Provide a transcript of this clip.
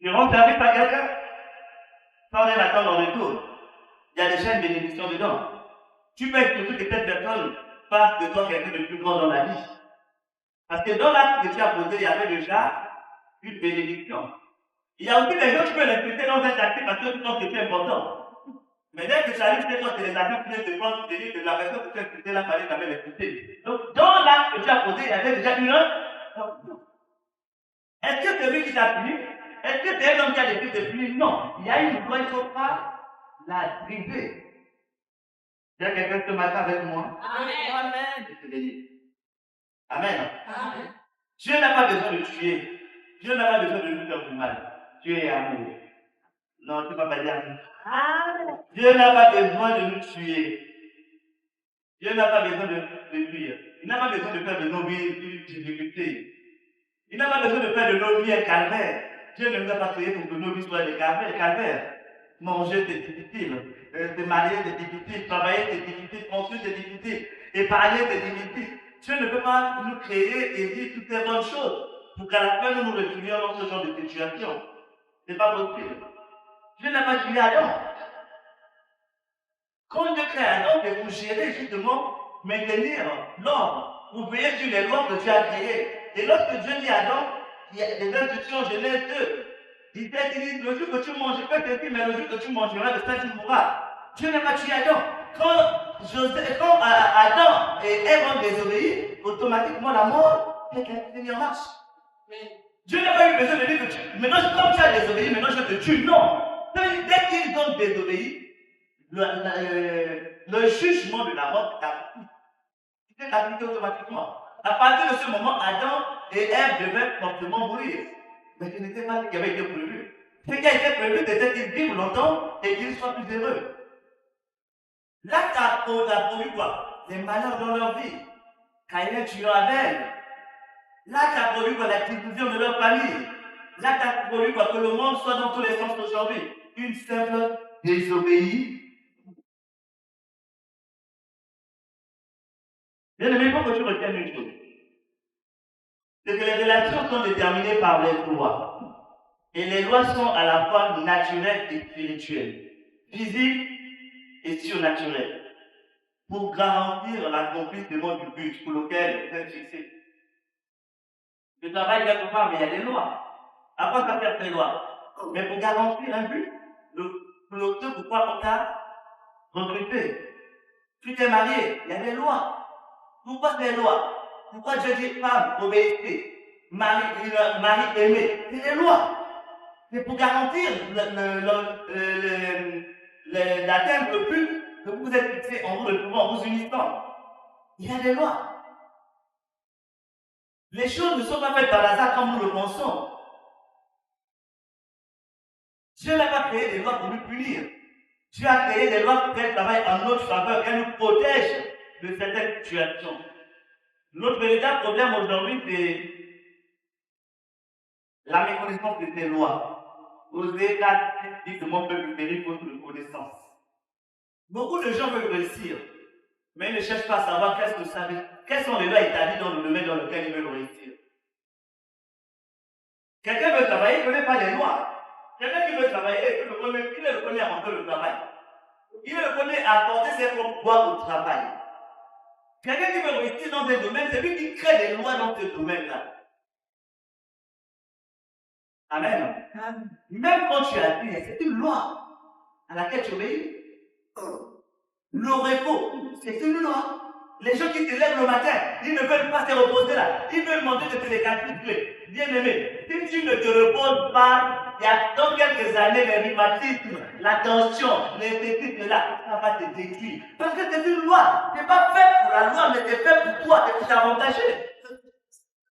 Tu rends service à quelqu'un, sans rien attendre en retour. Il y a déjà une bénédiction dedans. Tu peux être surtout que cette personne fasse de toi quelqu'un de plus grand dans la vie. Parce que dans l'acte que tu as posé, il y avait déjà une bénédiction. Il y a aussi des gens qui peuvent l'insulter dans un acte parce que tu penses que c'est important. Mais dès que ça arrive chez toi, c'est les actions qui viennent te prendre, tu te dis que la personne que tu as insultée là, fallait jamais l'insulter. Donc, dans l'acte que tu as posé, il y avait déjà une autre. Est-ce que c'est lui qui t'a puni? Est-ce que c'est un homme qui a décidé de punir? Non. Il y a une loi, il ne faut pas la briser. Il y a quelqu'un ce matin avec moi? Amen. Je te le dis. Amen. Amen. Dieu n'a pas besoin de tuer. Dieu n'a pas besoin de nous faire du mal. Dieu est amour. Non, tu ne peux pas dire amour. Dieu n'a pas besoin de nous tuer. Dieu n'a pas besoin de fuir. Il n'a pas besoin de faire de nos vies une difficulté. Il n'a pas besoin de faire de nos vies un calvaire. Dieu ne nous a pas créés pour que nos vies soient des calvaires. Manger, c'est difficile. Se marier, c'est difficile. Travailler, c'est difficile. Construire, c'est difficile. Épargner, c'est difficile. Dieu ne peut pas nous créer et dire toutes ces bonnes choses pour qu'à la fin nous nous retrouvions dans ce genre de situation. Ce n'est pas possible. Dieu n'a pas créé Adam. Quand Dieu crée Adam, c'est pour gérer justement, maintenir l'ordre, pour veiller sur les lois que Dieu a créées. Et lorsque Dieu dit à Adam, il y a des instructions, Genèse 2. Il dit, le jour que tu mangeras, fais ainsi, mais le jour que tu mangeras, de ça tu mourras. Dieu n'a pas tué Adam. Quand Adam et Ève ont désobéi, automatiquement la mort est mise en marche. Dieu n'a pas eu besoin de dire que tu. Maintenant, comme tu as désobéi, maintenant je te tue. Non. Dès qu'ils ont désobéi, le jugement de la mort est appliqué automatiquement. À partir de ce moment, Adam et Ève devaient forcément mourir. Mais ce n'était pas ce qui avait été prévu. Ce qui a été prévu, c'était qu'ils vivent longtemps et qu'ils soient plus heureux. L'acte a produit quoi? Des malheurs dans leur vie. Caïn tuant Abel. L'acte a produit quoi? La division de leur famille. L'acte a produit quoi? Que le monde soit dans tous les sens aujourd'hui. Une simple désobéie. Bien aimé, il faut que tu retiennes une chose. C'est que les relations sont déterminées par les lois. Et les lois sont à la fois naturelles et spirituelles, physiques et surnaturelles, pour garantir l'accomplissement du but pour lequel vous êtes fixé. Je travaille quelque part, mais il y a des lois. À quoi ça sert ces lois? Mais pour garantir un but, ce pourquoi on t'a recruté. Tu t'es marié, il y a des lois. Pourquoi ces lois? Pourquoi Dieu dit femme, obéissez, mari aimé? C'est des lois. C'est pour garantir d'atteindre le but que vous êtes fixé en vous retrouvant, en vous unissant. Il y a des lois. Les choses ne sont pas faites par hasard comme nous le pensons. Dieu n'a pas créé des lois pour nous punir. Dieu a créé des lois pour qu'elles travaillent en notre faveur, qu'elles nous protègent de certaines situations. Notre véritable problème aujourd'hui, c'est la méconnaissance de ces lois. Osée 4 dit que mon peuple périt faute de connaissance. Beaucoup de gens veulent réussir, mais ils ne cherchent pas à savoir quelles sont les lois établies dans le domaine dans lequel ils veulent réussir. Quelqu'un veut travailler, il ne connaît pas les lois. Quelqu'un qui veut travailler, il est le premier à rentrer le travail. Il est le premier à apporter ses propres lois au travail. Quelqu'un qui veut réussir dans des domaines, c'est lui qui crée des lois dans ce domaine-là. Amen. Même quand tu as dit, c'est une loi à laquelle tu obéis. Le repos, c'est une loi. Les gens qui se lèvent le matin, ils ne veulent pas se reposer là. Ils veulent manger de tes quantités. Bien aimé, si tu ne te reposes pas, il y a dans quelques années, les rhumatismes, la tension, les tétites là, ça va te détruire. Parce que c'est une loi. Ce n'est pas fait pour la loi, mais c'est fait pour toi, c'est pour t'avantager.